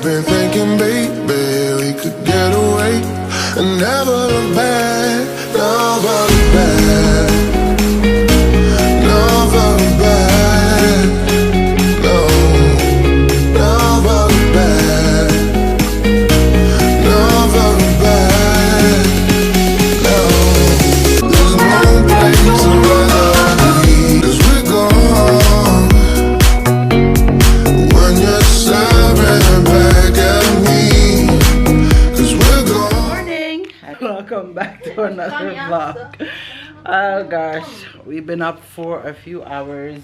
been thinking, baby, we could get away and never look back, never look back, never look back, no, never look back, never look back, no. There's no place I'd rather be, 'cause we're gone when you're staring back at me, 'cause we're gone. Morning and welcome back to another vlog. Oh gosh, we've been up for a few hours.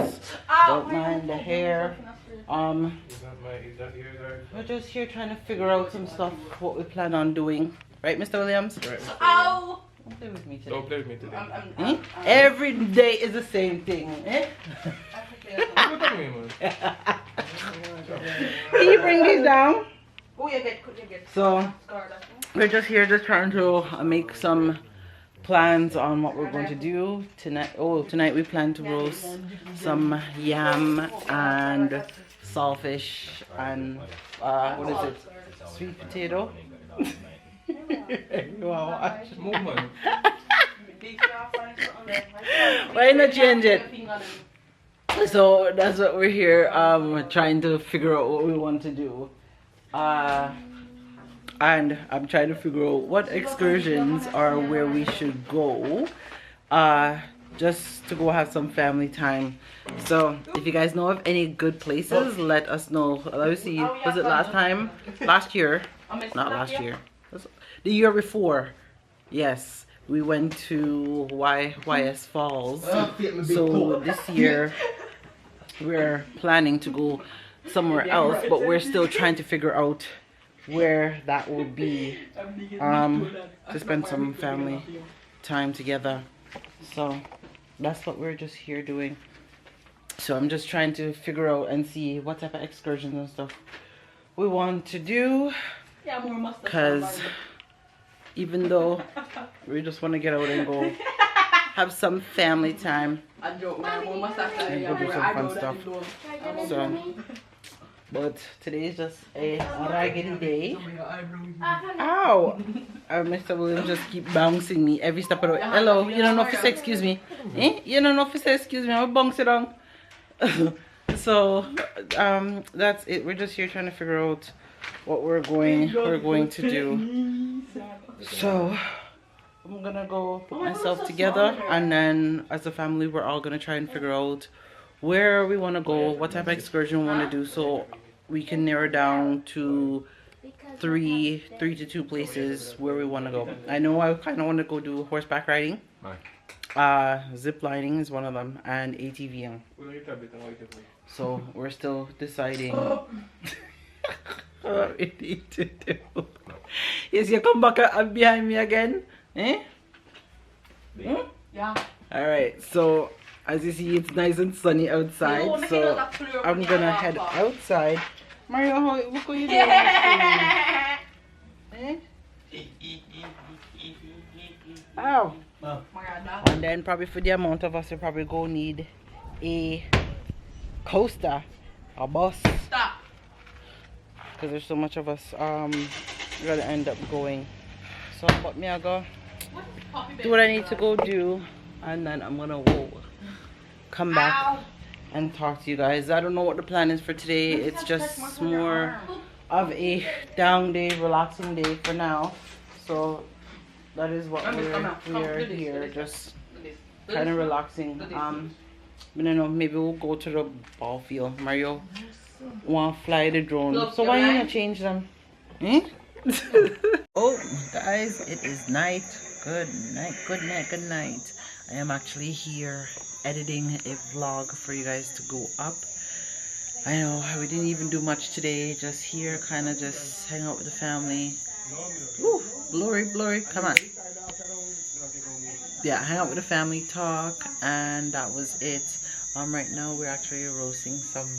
Don't mind the hair. We're just here trying to figure out some stuff, what we plan on doing. Right, Mr. Williams? Right. Ow! Don't play with me today. Don't play with me today. Every day is the same thing. Eh? Can you bring these down? So, we're just here just trying to make some plans on what we're going to do tonight. Oh, tonight we plan to roast some yam and saltfish and what is it? Sweet potato. Why not change it? So that's what we're here trying to figure out what we want to do. And I'm trying to figure out what excursions are where we should go just to go have some family time. So if you guys know of any good places, let us know. Let me see, was it last year, not last year, the year before, yes, we went to YS Falls. So this year we're planning to go somewhere else, but we're still trying to figure out where that will be, to spend some family time together. So that's what we're just here doing. So I'm just trying to figure out and see what type of excursions and stuff we want to do, because even though we just want to get out and go have some family time and go do some fun stuff. So but today is just a raggedy day. Ow! Mr. Williams just keep bouncing me every step of the way. Hello, you don't know if you say excuse me. Eh? You don't know if you say excuse me. I'm bounce it on. So that's it. We're just here trying to figure out what we're going to do. So I'm gonna go put myself together, and then as a family we're all gonna try and figure out where we want to go, what type of excursion we want to do, so we can narrow down to three to two places where we want to go. I know I kind of want to go do horseback riding, zip lining is one of them, and ATVing. So we're still deciding what we need to do. Yes, you come back behind me again, eh? Hmm? Yeah. All right, so as you see, it's nice and sunny outside, so I'm gonna head outside. Mario, what are you doing? Eh? Ow! And then probably for the amount of us, we probably go need a coaster, a bus. Stop! Because there's so much of us, we're gonna end up going. So, but me, I go do what I need to go do, and then I'm gonna come back and talk to you guys. I don't know what the plan is for today. It's just more of a down day, relaxing day for now. So that is what we are here, just kind of relaxing. I don't know, maybe we'll go to the ball field. Mario want to fly the drone, so why you not change them? Eh? Oh guys, it is night. Good night, good night, good night. I am actually here editing a vlog for you guys to go up. I know we didn't even do much today, just here kind of just hang out with the family. Ooh, blurry, come on. Yeah, hang out with the family, talk, and that was it. Right now we're actually roasting some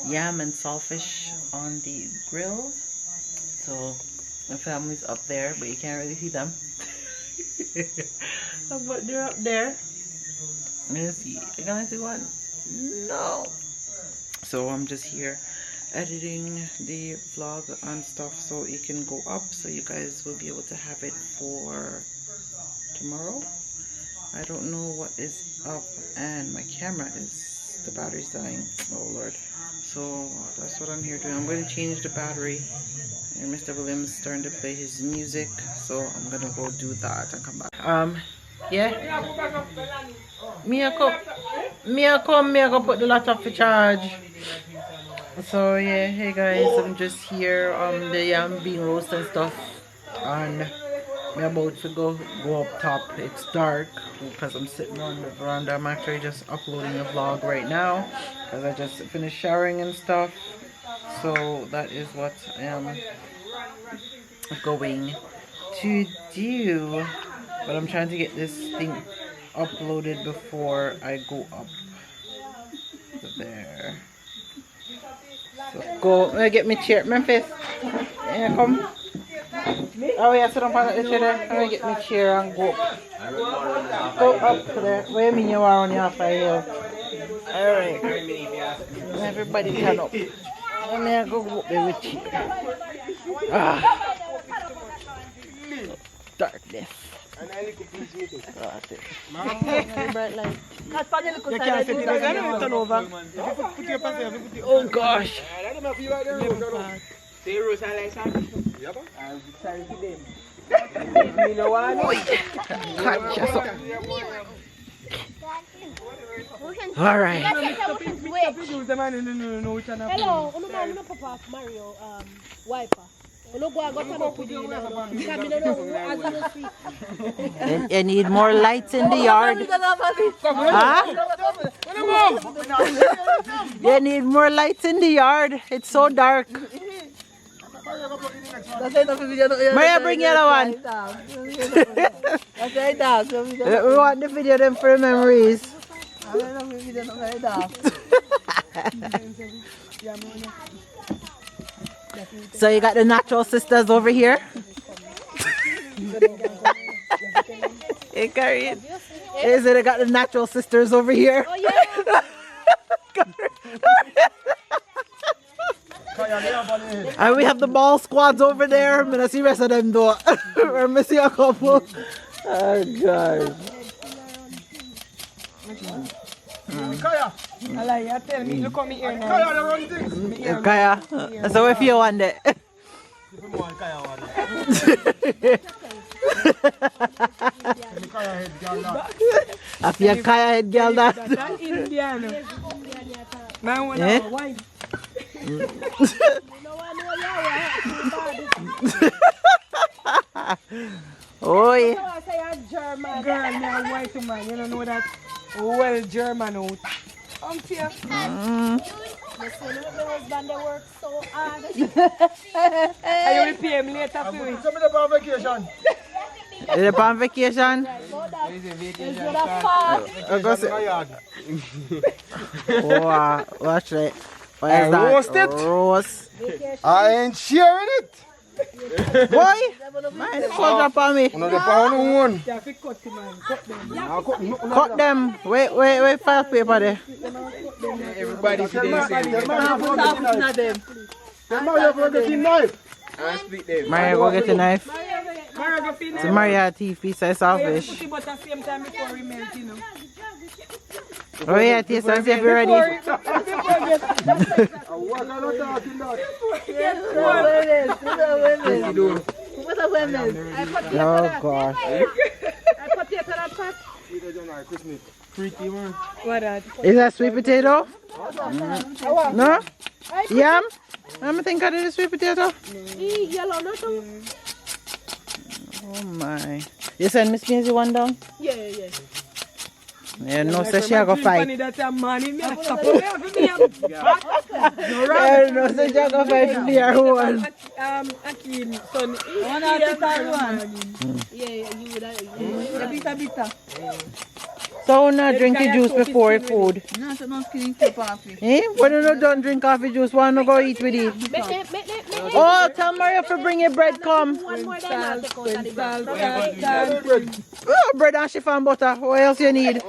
yam and saltfish on the grill. So the family's up there, but you can't really see them. But they're up there. Let's see. Can I see one? No. So I'm just here editing the vlog and stuff so it can go up so you guys will be able to have it for tomorrow. I don't know what is up, and my camera is, the battery's dying. Oh Lord. So that's what I'm here doing. I'm going to change the battery, and Mr. Williams starting to play his music, so I'm gonna go do that and come back. Yeah, me I go put the laptop for charge. So yeah, hey guys, I'm just here the yam being roasted and stuff, and I'm about to go up top. It's dark because I'm sitting on the veranda. I'm actually just uploading a vlog right now because I just finished showering and stuff. So that is what I am going to do. But I'm trying to get this thing uploaded before I go up there. So go get me chair, Memphis. Yeah, come. Oh yeah, sit on the chair there. I'm gonna get me chair and go up. Go up there. Where you mean you are on your fire? Alright. Everybody turn up. I'm gonna go up there with chair. Darkness. Oh gosh. All right. Hello, Mario wiper. You need more lights in the yard. Huh? You need more lights in the yard. It's so dark. Maria, bring the other one. We want the video them for memories. So you got the natural sisters over here. Hey, Karen. Is it? I got the natural sisters over here. Oh, yeah. And we have the ball squads over there. I'm gonna see the rest of them though. We're missing a couple. Oh God. Kaya, tell me, look at me here now. Kaya, so if you want it. If you Kaya head girl that. That's Indian. Man, when Eh? I white. Oi. German girl, now white woman, you don't know that well German out. Here. I will pay him later for it. Somebody on vacation. Is it on vacation? Oh, watch it. What is that? Roast it. Roast. I ain't sharing it. Boy, man, hold up on me. Another pound one. You have to cut him, man. Cut them. Cut them. Wait, file paper there. Everybody see them. Maria, go get a knife. Mario, go finish. So Maria teeth piece of saltfish. Put the butter same time before we melt, you know. Oh yeah, taste and see if you're ready. Oh gosh. What that? Is that sweet potato? No? Yam? I'm think I did a sweet potato. Oh my. You send Miss Maisie one down? Yeah. Yeah, no, so she go fight. That's a man in me. Yeah, no, so she go fight for your one. Akin, son. Yeah, you would. Bitter. So not drink the juice before food. No, so not skinning too coffee. Eh? When you not done drink coffee juice, why not go eat with it? Oh, tell Mario to bring your bread come. One more than I'll take out of the bread. Oh, bread and chiffon butter. What else you need?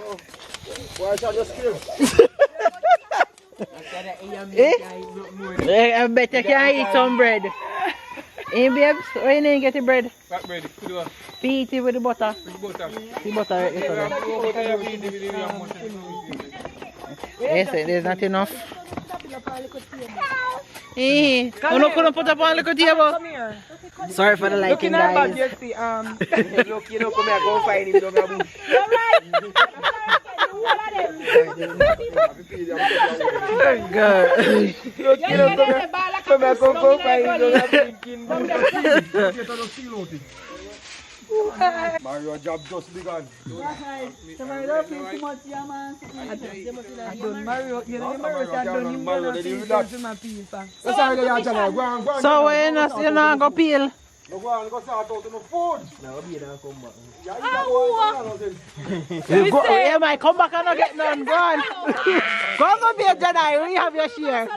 Why should I just kill? I bet you can eat some bread. Hey babes, why you didn't get the bread? What bread? Eat it with the butter. Butter. The butter right there. Yes, there's not enough. Hey, oh no, couldn't put up on the table. Come here. Sorry for the lighting, Look in our bag, guys. you see, Look, you know, come here, go find him. Don't have Good. Look, you know, come here, go find him. Don't have drinking. Mario job just begun. I don't marry, you know, marry, I don't even want to see my piece. So when you not go peel? Go on, go start out on the food. Yeah, man, come back and not get none. Go on. Go be a Jedi. We have your share.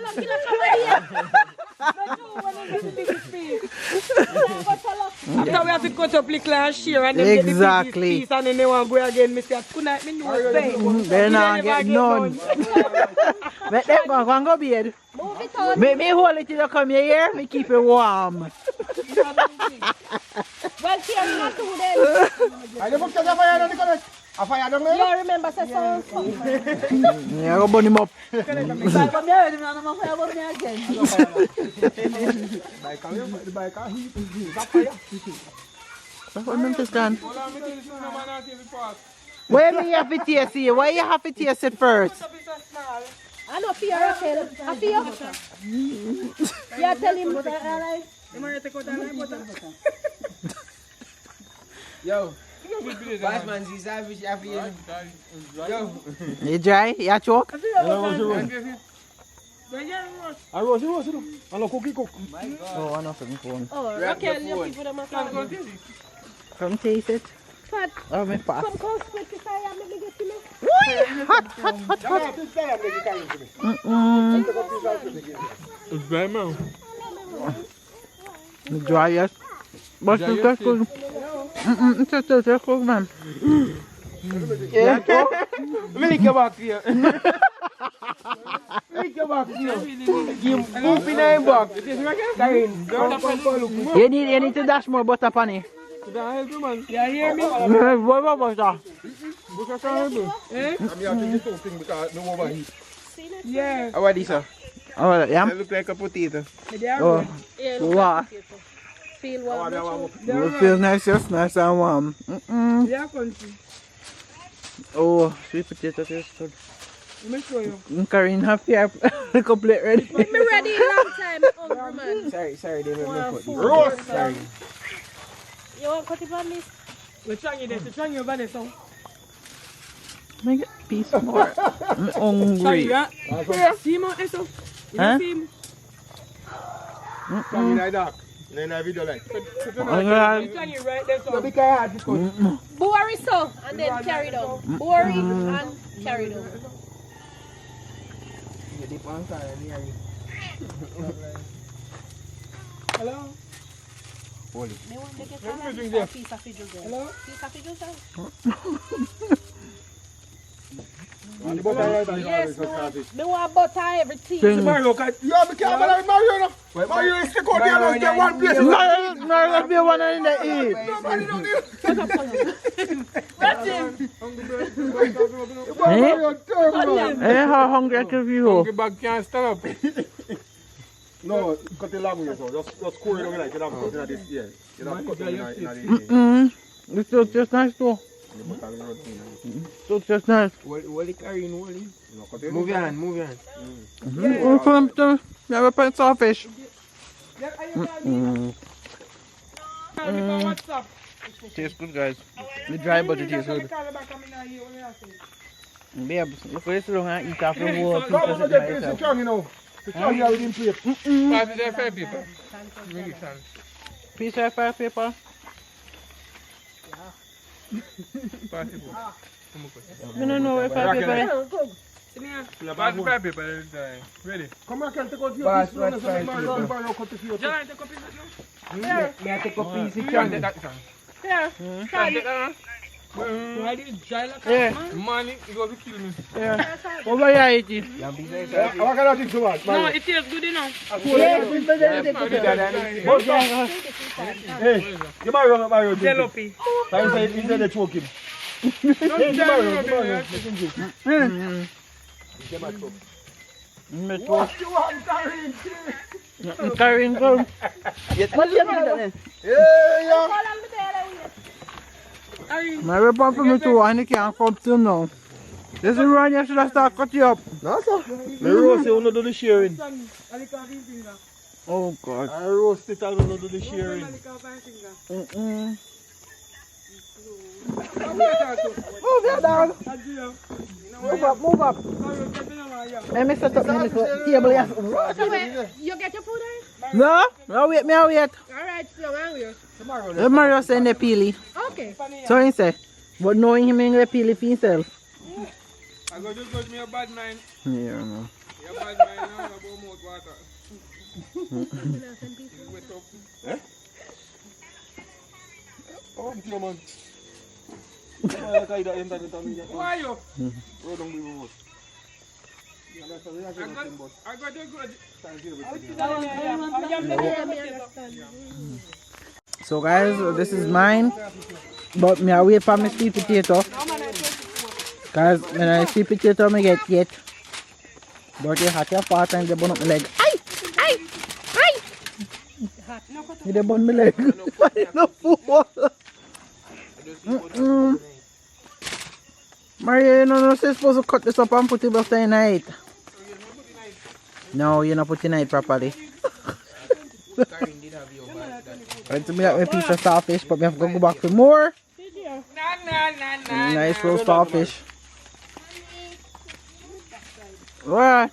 After we have to cut up like last year and then Exactly. get the biggest piece and then they want to go again. Me say, tonight me know it's fine. They not get none. Let them go and go bed. Me hold it till you come here. Me keep it warm. Well, here you not do then. I never catch a fire on the corner. A fire down there? Yeah, remember, say so. Yeah, go burn him up. But me already know I'm fire about me again. The bike are heat. What Memphis done? Where me have to taste it? Why you have to taste it first? I know fear, Raquel. I fear. Yeah, tell him. Yo. You dry? You choke? I roast. I no cookie cook. Oh, I know from phone. Oh, Raquel, your people them are coming. Come taste it. Fat, Oh, me pass. come close with the fire and make me get to me. Hot. It's very man. Dry, yes. But it's just good. It's just good, man. Yeah. Lick your back here. Lick your back here. Give poop in your back. You need to dash more butter on it. Yeah, hear me? What butter? Yeah. How are these, sir? Oh, yeah. They look like a potato. Oh, Yeah, wow. feel what? It feels nice, just nice and warm. Yeah, country. Oh, sweet potato tastes good. Let me show you. Karine have here complete ready. Me ready a long time, hungry man. Sorry, they will Wow, put food. roast. Sorry. You want cut it on me? We're trying this, we're trying your Vanessa. Make a piece more. I'm hungry. See mo, eso. Huh? See mo. Trying like that. Then I video like. Alright. Trying you right there, so. Bury so, and then carry down. Bury and carry down. Hello? Me want to get a piece of fiddle there. Hello? Piece of fiddle there? Yes, me want butter everything. Mario, you have to care about Mario now. Mario is the code here, just get one place. No, let's be one in the eat. Nobody don't need. Hey, how hungry are you? Bag can't stand up. No, cut the long way, so just score it over like you have to cut it this year. You have to cut it in It's just nice too. It's just nice. Wally carrying Wally. Move your hand, move your hand. You have a pint of fish. Tastes good, guys. The dry but it tastes good. Babe, look at this long and eat off the whole piece of it by yourself. Piece of fire paper? I don't know where fire paper is. Ready? Come back and take out your piece. Mario cut the field. Here. May I take a piece? Here. Why did it dry like Yeah. that, man? Man, you go to kill me. Yeah. Over here it is. What kind of thing so much? No, it tastes good enough. Yeah, people they take it. Hey, you Mario, Mario. Jalopy. Time say he's in the choking. Don't Hey, tell Mario, me Mario. that. Carrying go. What you doing then? Yeah. My report for me too, and you can't come to now. This is run, you should have started cut you up. No, sir. The roast, you don't do the sharing. Oh God. I roast it, I don't do the sharing. Move your dog. Move up. Let me set up my table here. You get your food right? No, wait. Alright, so I'm here. The Mario send the peely. Okay. So he say, but knowing him in the peely for himself. I go just got me a bad mind. Yeah, no. A bad mind now, about mouth water. Wet up. Oh, come on. Why you? Road on the road. I got the good. So guys, this is mine. But me I wait for my sweet potato. Cause when I sweet potato me get. But you hot your fat and they burn up my leg. Ay! They burn my leg. No fool. Maria, you know, you're supposed to cut this up and put it after the night. No, you're not putting it properly. Right, to me like my piece of starfish, but we have to go back for more. Nice roast starfish. Where?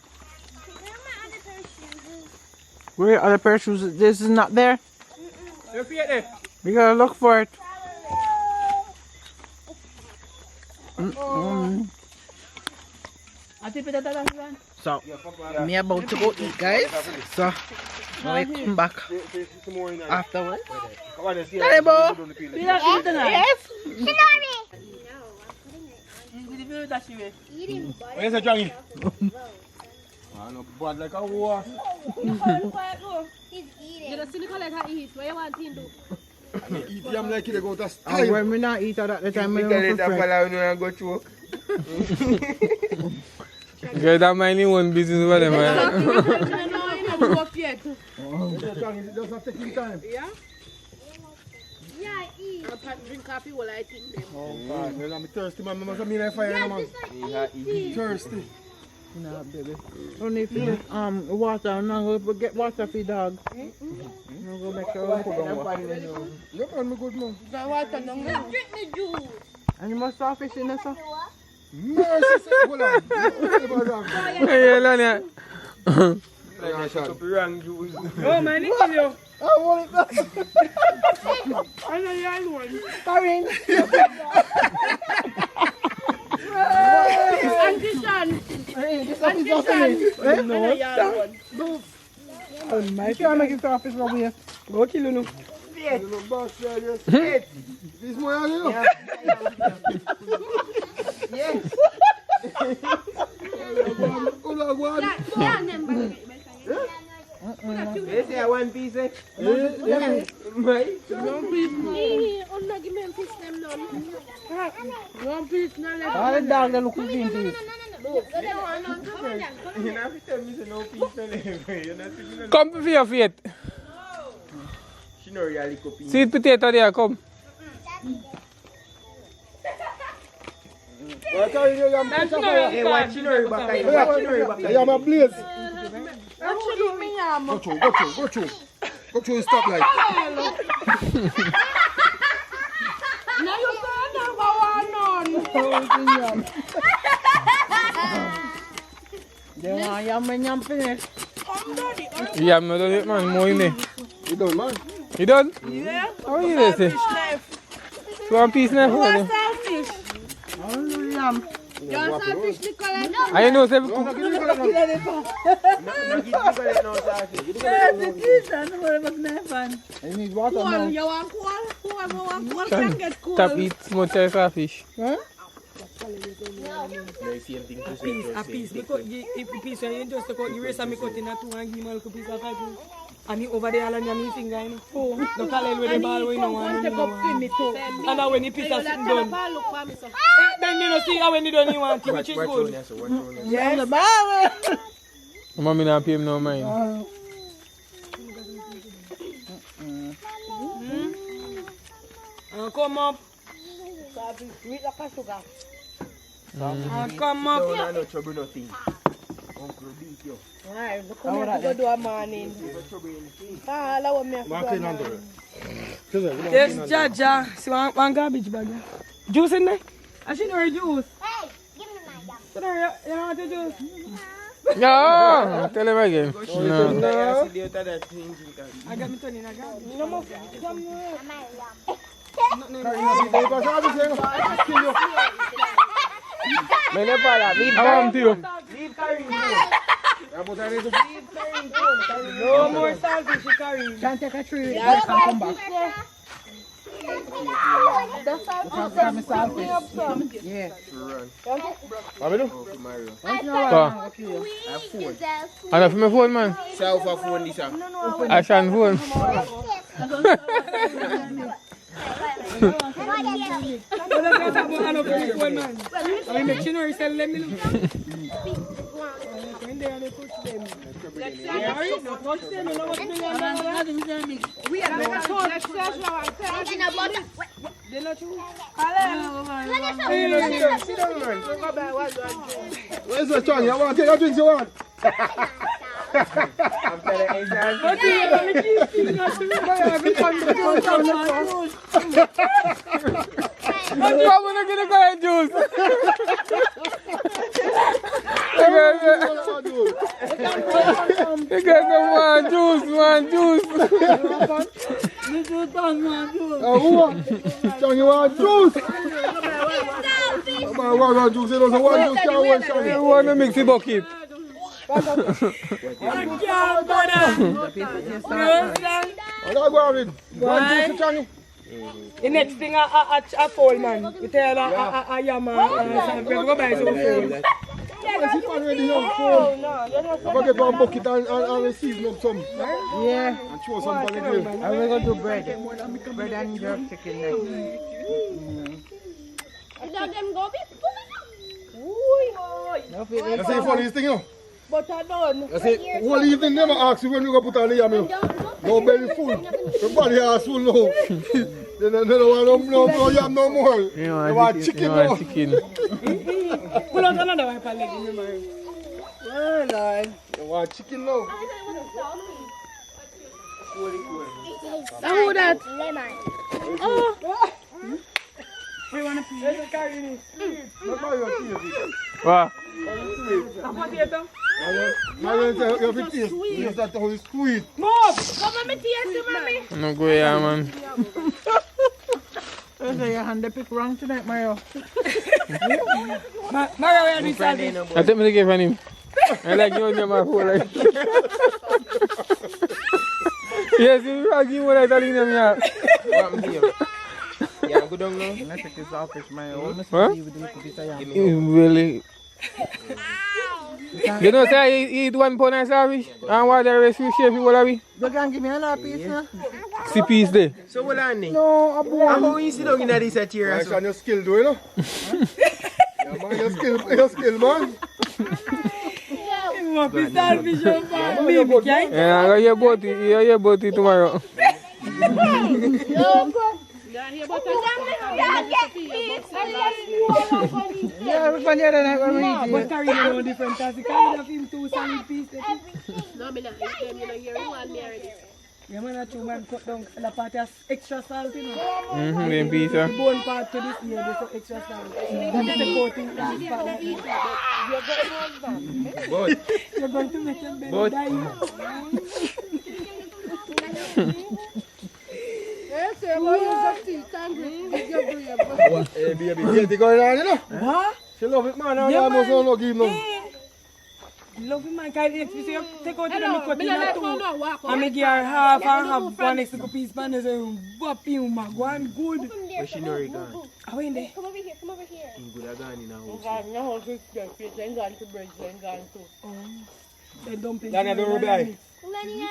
Where are the pair of shoes? This is not there. We gotta look for it. So, me about to go eat, guys. So, when I come back afterwards. Hey, Bo. Yes. Where's the Johnny? I know, bad like a war. He's eating. You don't see the like how he eats. What you want him to do? Eat them like it go to And when we not eat at the time, we Because don't it's a fry. fellow who don't go choke. Girl, that minding one business over there, man. Just not taking time. Yeah, I eat. I'll drink coffee while I think them. Oh God, well, I'm thirsty, man. I must have been like fire, man. Thirsty. Nah, baby. Only feed water. I'm not going to get water for the dog. I'm going to make sure I put on water. Look on me good, man. Drink the juice. And you must starfish in there, sir? Mercy, hold on. Hey, Lanya. Up the wrong juice. Oh, man, it's you. I want it back. I know you're one. Karin! Auntie Shann. Hey, this stuff is just me. No. My God, make it starfish over here. Go kill you. This more than you. Yes. They say one piece, eh? Right? One piece, no less. All the dog that look green piece. You have to tell me to no piece anyway. You're not thinking of Come for your feet. she know really cooking. Sweet potato there, come. Well, carry your yam piece of fire. Hey, watch you know back. Watch you know back. Yam a blaze. Actually, me yam. Go through. Go through the stoplight. Now you can't never want none. They want yam and yam finish. Yeah, I'm not doing it, man. More in there. You done, man? You done? Yeah. How are you there, say? So one piece now? What's selfish? All the yam. You want some fish, Nicola? No. I know, say, No, give me Nicola now. You need water Cool, now. you want cool? Cool, you want cool? Can get cool. tap eat smooth as a fish. A piece. Because if a piece you just cut the rest of me cut in a 2 and give me a piece of 5. And he over there and you finger in. Oh, no call with the ball when you want. And now when the piece is done. Then you know see how when you done you want it, which is good. Yes. Mommy not pay him no mind. Come up. Come up. No trouble nothing. Uncle beat you. Why? Come here to go do a morning. Allow me to Mark do a in under morning. it. Yes, Jaja. See one garbage bag. Juice in there? I should know juice. Hey, give me my gum. You know what to do? No, tell him again. No. I got me turning a garbage. No more. Come here. I want to you. No more salty, she carry. Can't take a tree. Yeah, come back. Yeah. And for my phone, man. Self a phone this I Shann phone. I make sure you sell them. We are going to touch. Where's the tongue? You want to take a drink you want? I'm gonna get a juice. You guys want juice, Who want? Tongue, you want juice? One juice, you know, one juice can't waste on You it. want to mix the bucket? I'm not going with one juice, tongue. The next thing a fall man. You tell a yama go buy some food. If you already know phone, I'm going to get one bucket and season up some. Yeah. And throw some on the grill. I will go do bread. Bread and jerk chicken next. That's the funniest thing, you know. But I don't. I say, whole evening never ask you when you go put on the yam. No belly full. The body ass full now. They don't want no yam no more. They want chicken now. Pull out another one for leg in your mind. Oh, Lord. They want chicken now. Who that? Lemon. We want to pee. Carry this. Not my your tea. What? A potato. My man say you have to taste. You start to hold sweet. Move. Come on, me taste you, mommy. No go here, man. So your hand pick wrong tonight, Mario. Mario, where are these salty? I take me to give him. I like you on your mouth. Like. Yes, you are giving what I telling them, yeah. Yeah, go down now. Let's take this off, Mario. Huh? Really? You know, say I eat 1 pound of salvage and what the rest will share people are we? You can give me another piece, no? 6 piece there. So what are they? No, a boy. How you sit down in this set here? Nice on your skill, do you know? Yeah, man, your skill, man. You want to be salty, you Man, me, you're good, okay? man. Yeah, I'll hear about it tomorrow. Yeah, we find the other night when we eat But it. carry no different task. You can't have him 2 solid pieces. No, me not eat them. You know, here you want me already. Yeah, man, I two man cut down the part that's extra salt, you know. Then pizza. The bone part to this here, there's some extra salt. That's the coating part. You're going to make them baby die. Yes, I'm going to use a tea. Thank you. Hey, baby, get it going on, you know? What? She love it, man. I must not give no. Love him, man. Can you take out the nicotine too? And me give her half and half one extra piece of and say, whop you, man. Go on good. Where she know gone? How in there? Come over here, come over here. In good are gone in a house. Then gone to break, then gone to. They dumping. Dana, don't rub your eye. Melania.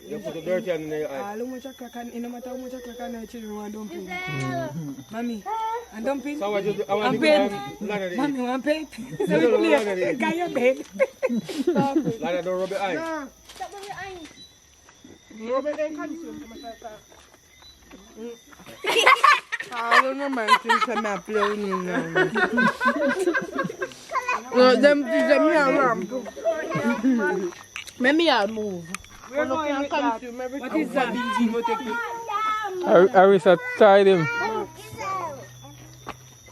You put the dirty hand in your eye. How much a crack and no matter how much a crack and the children want dumping. Mommy, and dumping. So what you do? I want And to paint. go Lana, Mommy, want paint? So we play. Got your bed. Lana, don't rub your eye. Stop with your eyes. I don't know, man. Since I'm not playing, you know. No, them around. Maybe I'll move. We're going with that. What is that? I wish I tied him.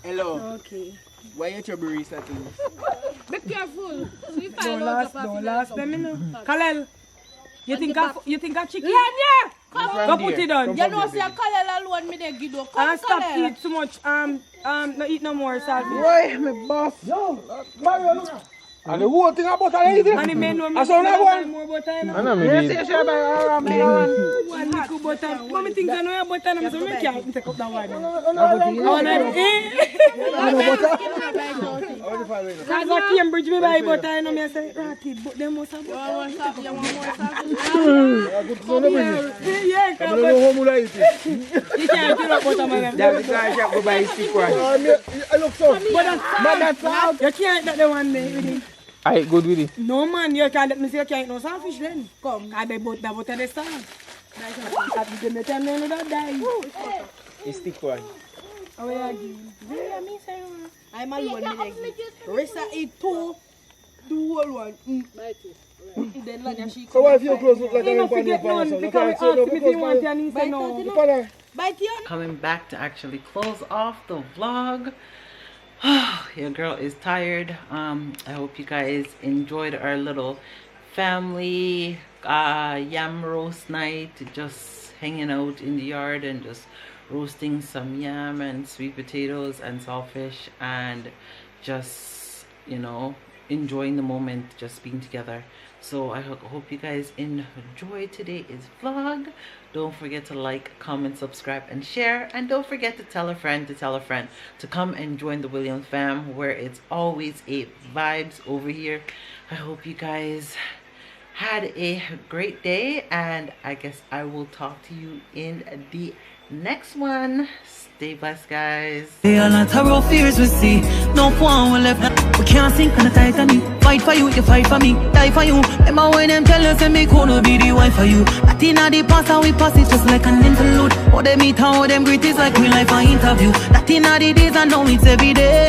Hello. Okay. Why you trouble resetting? Be careful. See if I Don't last them, you know. Kalel, you think of chicken? Yeah. Go put it on. You know, see a Kalel alone, me there, Guido. And stop eat too much, no eat no more salty. Boy, me boss. And the whole thing about anything. And the men know me I saw that one. more butter, you know. I know me did. One little butter. Mommy thinks I know your butter, so me can't take up that one. Cause at Cambridge, me buy butter, you know, me say, Rocky, but them must have butter. Yeah, I don't know how much I eat it. you can't get up butter, man. That's the guy shop go buy stick one. I look so. You can't get the one there. I good with it. No man, you can't let me say you can't eat no saltfish then. Come, I bet that butter they start. At the time they know that die. You stick one. Oh yeah, I'm alone. Rest I eat two whole one. Then like she. So why if your clothes look like You I'm don't forget none because we asked me if you want and he said no. Bite you. Coming back to actually close off the vlog. Your girl is tired. I hope you guys enjoyed our little family yam roast night, just hanging out in the yard and just roasting some yam and sweet potatoes and saltfish and just, you know, enjoying the moment, just being together. So I hope you guys enjoyed today's vlog. Don't forget to like, comment, subscribe, and share. And don't forget to tell a friend to come and join the Williams fam, where it's always a vibes over here. I hope you guys had a great day, and I guess I will talk to you in the next one. Stay blessed, guys. They are not our fears we see. No one will left. We can't sink on the Titanic. Fight for you, you fight for me. Die for you. Remember when them tell us and me could be the wife for you. That in the past how we pass it just like an interlude. How they meet, how them greet is like real life an interview. That in the days and now it's every day.